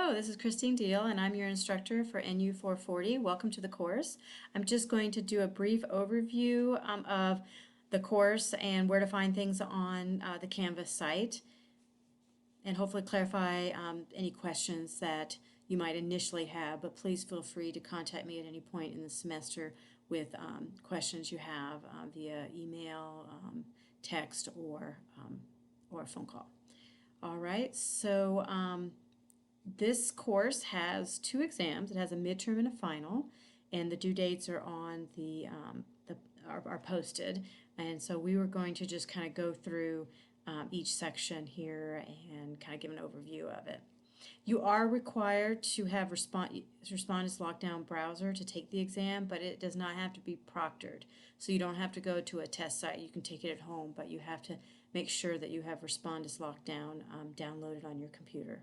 Hello, this is Christine Deal, and I'm your instructor for NU 440. Welcome to the course. I'm just going to do a brief overview of the course and where to find things on the Canvas site, and hopefully clarify any questions that you might initially have, but please feel free to contact me at any point in the semester with questions you have via email, text, or a phone call. All right, so this course has two exams. It has a midterm and a final, and the due dates are on are posted. And so we were going to just kind of go through each section here and kind of give an overview of it. You are required to have Respondus Lockdown Browser to take the exam, but it does not have to be proctored. So you don't have to go to a test site. You can take it at home, but you have to make sure that you have Respondus Lockdown downloaded on your computer.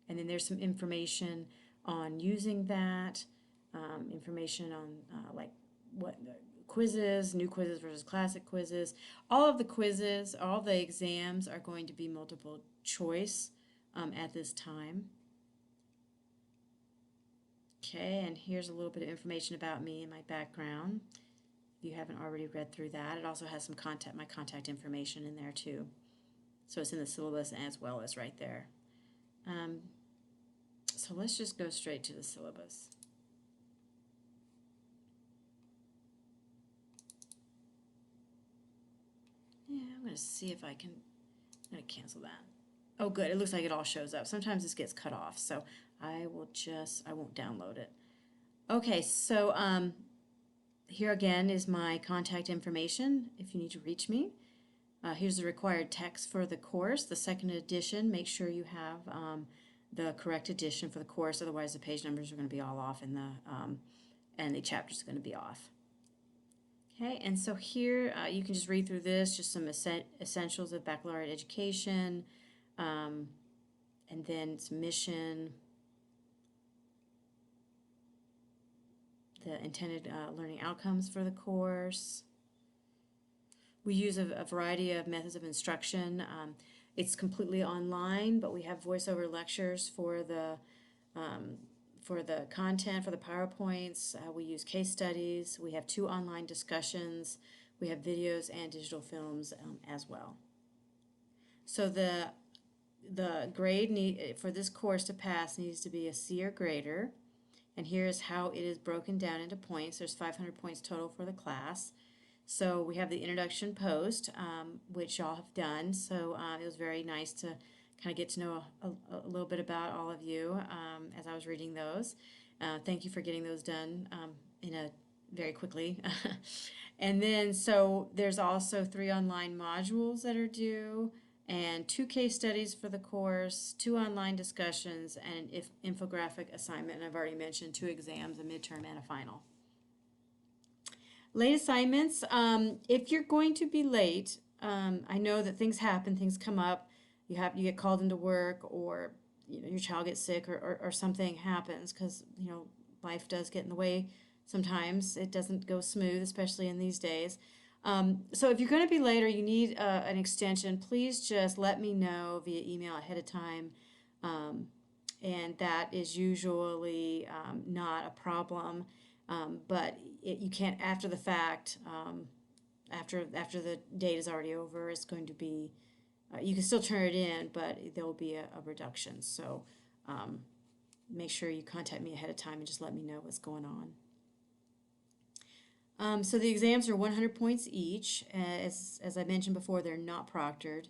And then there's some information on using that, information on like what quizzes, new quizzes versus classic quizzes. All of the quizzes, all the exams are going to be multiple choice at this time. Okay, and here's a little bit of information about me and my background. If you haven't already read through that, it also has some my contact information in there too. So it's in the syllabus as well as right there. So let's just go straight to the syllabus. Yeah, I'm going to see if I can, I'm going to cancel that. Oh good, it looks like it all shows up. Sometimes this gets cut off, so I won't download it. Okay, so here again is my contact information if you need to reach me. Here's the required text for the course, the second edition. Make sure you have the correct edition for the course, otherwise the page numbers are going to be all off and the chapters are going to be off. Okay, and so here you can just read through this, just some essentials of baccalaureate education, and then its mission, the intended learning outcomes for the course. We use a variety of methods of instruction. It's completely online, but we have voiceover lectures for the content, for the PowerPoints. We use case studies. We have 2 online discussions. We have videos and digital films as well. So the grade for this course to pass needs to be a C or greater. And here's how it is broken down into points. There's 500 points total for the class. So we have the introduction post, which y'all have done. So it was very nice to kind of get to know a little bit about all of you as I was reading those. Thank you for getting those done very quickly. And then so there's also 3 online modules that are due, and 2 case studies for the course, 2 online discussions, and an infographic assignment. And I've already mentioned 2 exams, a midterm and a final. Late assignments, if you're going to be late, I know that things happen, things come up, you get called into work, or your child gets sick, or something happens, because life does get in the way sometimes. It doesn't go smooth, especially in these days. So if you're going to be late or you need an extension, please just let me know via email ahead of time, and that is usually not a problem. But you can't after the fact, after the date is already over. It's going to be, you can still turn it in, but there will be a reduction. So make sure you contact me ahead of time and just let me know what's going on. So the exams are 100 points each. As I mentioned before, they're not proctored.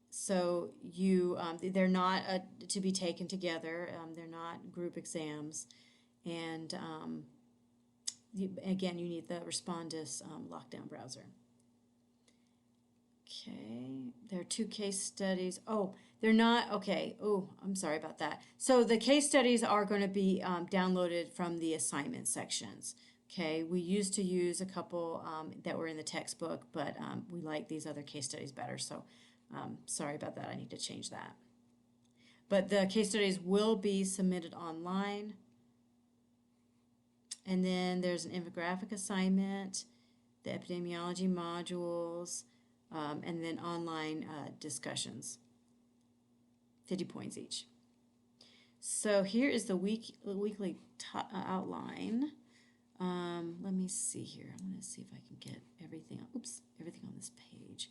So they're not to be taken together. They're not group exams. And again, you need the Respondus Lockdown Browser. Okay, there are 2 case studies. Oh, they're not, okay, oh, I'm sorry about that. So the case studies are going to be downloaded from the assignment sections. Okay, we used to use a couple that were in the textbook, but we like these other case studies better, so sorry about that. I need to change that. But the case studies will be submitted online. And then there's an infographic assignment, the epidemiology modules, and then online discussions. 50 points each. So here is the weekly outline. Let me see here. I'm going to see if I can get everything. Oops, everything on this page.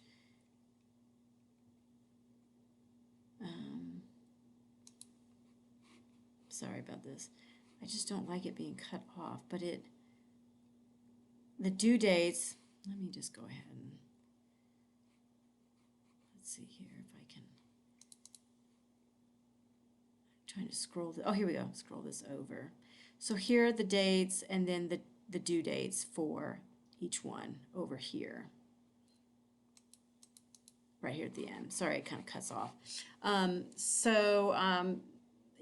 Sorry about this. I just don't like it being cut off, but the due dates, let me just go ahead and, let's see here if I can, I'm trying to scroll, oh, here we go, scroll this over. So here are the dates and then the due dates for each one over here. Right here at the end. Sorry, it kind of cuts off.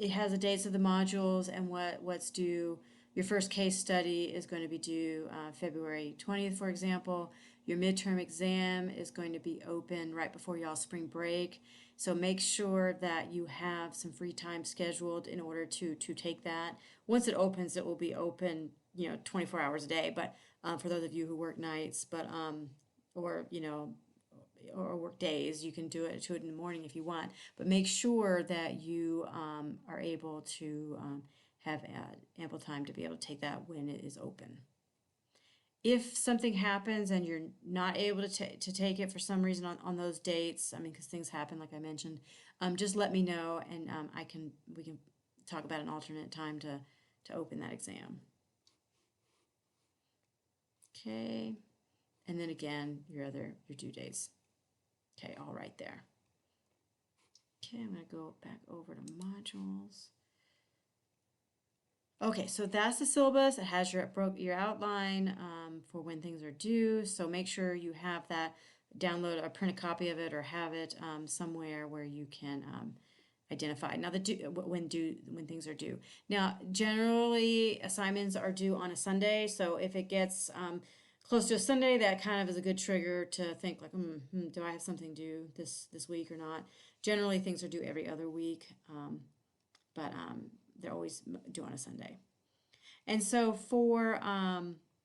It has the dates of the modules and what's due. Your first case study is going to be due February 20th, for example. Your midterm exam is going to be open right before y'all's spring break. So make sure that you have some free time scheduled in order to take that. Once it opens, it will be open, 24 hours a day. But for those of you who work nights, or work days, you can do it in the morning if you want. But make sure that you are able to have ample time to be able to take that when it is open. If something happens and you're not able to take it for some reason on those dates, because things happen, like I mentioned, just let me know, and we can talk about an alternate time to open that exam. Okay, and then again, your due dates. Okay, all right there. Okay, I'm going to go back over to modules. Okay, so that's the syllabus. It has your outline for when things are due. So make sure you have that, download or print a copy of it, or have it somewhere where you can identify. Now when things are due. Now generally assignments are due on a Sunday. So if it gets close to a Sunday, that kind of is a good trigger to think like, do I have something due this week or not? Generally, things are due every other week, but they're always due on a Sunday. And so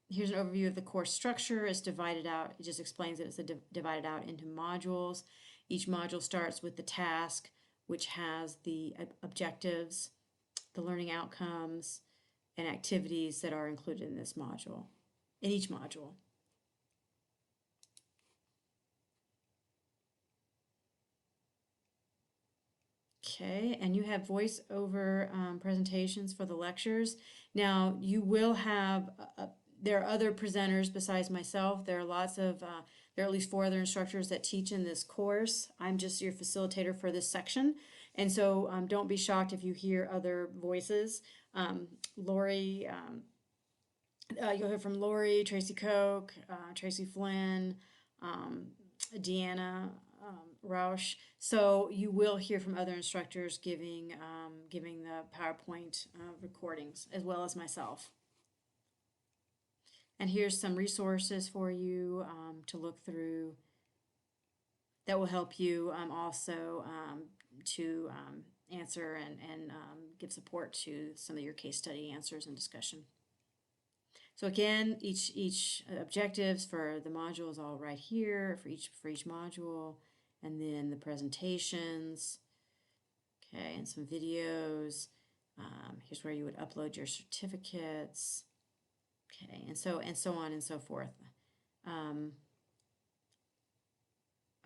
here's an overview of the course structure. It's divided out. It just explains that it's divided out into modules. Each module starts with the task, which has the objectives, the learning outcomes, and activities that are included in this module. In each module. Okay, and you have voiceover presentations for the lectures. Now, you will have, there are other presenters besides myself. There are there are at least 4 other instructors that teach in this course. I'm just your facilitator for this section. And so don't be shocked if you hear other voices. Lori, you'll hear from Lori, Tracy Koch, Tracy Flynn, Deanna Rausch. So you will hear from other instructors giving the PowerPoint recordings, as well as myself. And here's some resources for you to look through that will help you also to answer and give support to some of your case study answers and discussion. So again, each objectives for the module is all right here for each module, and then the presentations, okay, and some videos. Here's where you would upload your certificates, okay, and so on and so forth.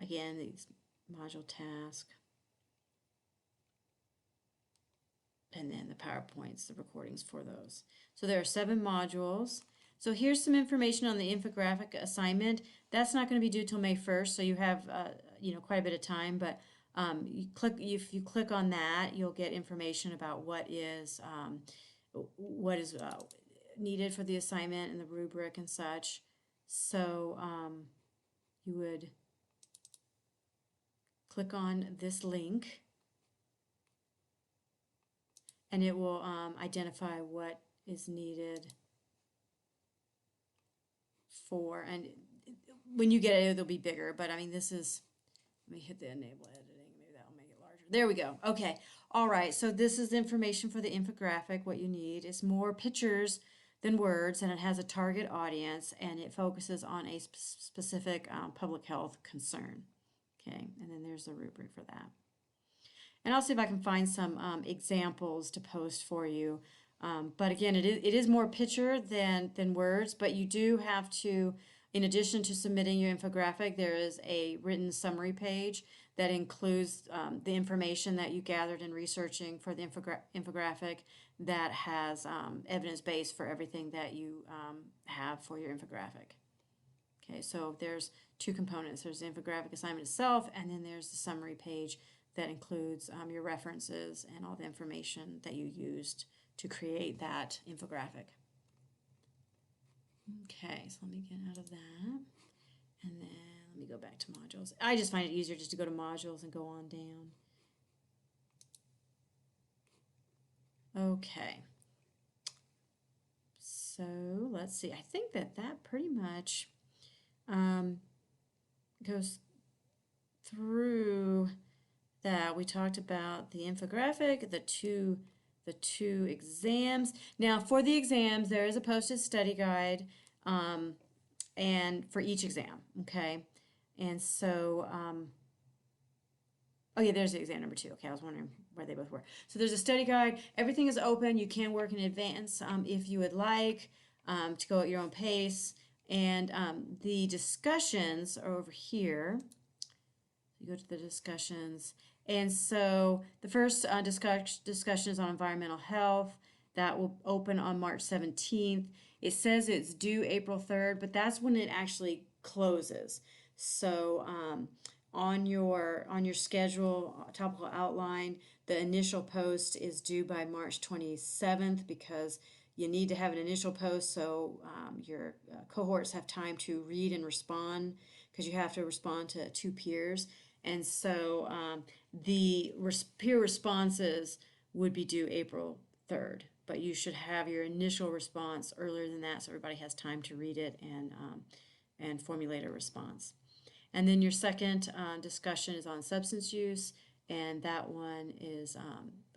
Again, these module task, and then the PowerPoints, the recordings for those. So there are 7 modules. So here's some information on the infographic assignment. That's not going to be due till May 1st, so you have quite a bit of time. But if you click on that, you'll get information about what is needed for the assignment and the rubric and such. So you would click on this link, and it will identify what is needed for, and when you get it, it'll be bigger, but this is, let me hit the enable editing, maybe that'll make it larger. There we go. Okay. All right. So this is the information for the infographic. What you need is more pictures than words, and it has a target audience, and it focuses on a specific public health concern. Okay. And then there's the rubric for that. And I'll see if I can find some examples to post for you. But again, it is more picture than words, but you do have to, in addition to submitting your infographic, there is a written summary page that includes the information that you gathered in researching for the infographic that has evidence base for everything that you have for your infographic. Okay, so there's two components. There's the infographic assignment itself, and then there's the summary page that includes your references and all the information that you used to create that infographic. Okay, so let me get out of that. And then let me go back to modules. I just find it easier just to go to modules and go on down. Okay. So let's see. I think that pretty much goes through that. We talked about the infographic, the two exams. Now, for the exams, there is a posted study guide, and for each exam, okay? And so, oh yeah, there's exam number 2. Okay, I was wondering where they both were. So there's a study guide. Everything is open. You can work in advance if you would like to go at your own pace. And the discussions are over here. You go to the discussions. And so the first discussion is on environmental health. That will open on March 17th. It says it's due April 3rd, but that's when it actually closes. So on your schedule, topical outline, the initial post is due by March 27th because you need to have an initial post so your cohorts have time to read and respond because you have to respond to 2 peers. And so the peer responses would be due April 3rd, but you should have your initial response earlier than that so everybody has time to read it and formulate a response. And then your second discussion is on substance use, and that one is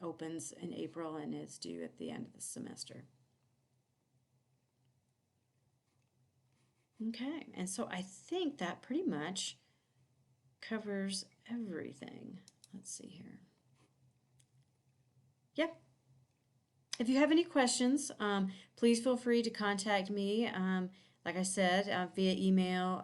opens in April and is due at the end of the semester. Okay, and so I think that pretty much covers everything. Let's see here. Yep. If you have any questions, please feel free to contact me. Like I said, via email,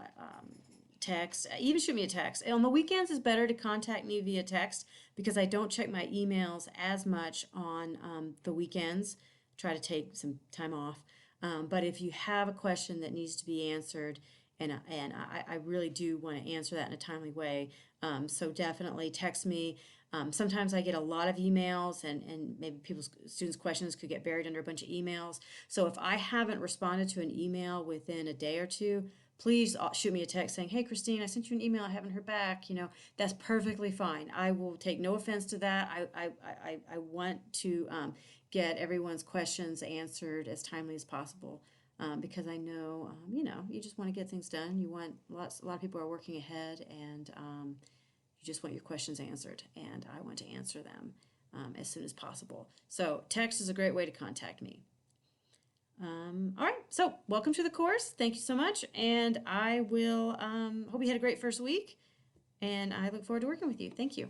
text, even shoot me a text. On the weekends, it's better to contact me via text because I don't check my emails as much on the weekends. Try to take some time off. But if you have a question that needs to be answered, and I really do want to answer that in a timely way, so definitely text me. Sometimes I get a lot of emails and maybe students' questions could get buried under a bunch of emails. So if I haven't responded to an email within a day or two, please shoot me a text saying, hey, Christine, I sent you an email, I haven't heard back. You know, that's perfectly fine. I will take no offense to that. I want to get everyone's questions answered as timely as possible because I know, you know, you just want to get things done. You want a lot of people are working ahead and you just want your questions answered, and I want to answer them as soon as possible. So text is a great way to contact me. All right, so welcome to the course. Thank you so much, and I will hope you had a great first week, and I look forward to working with you. Thank you.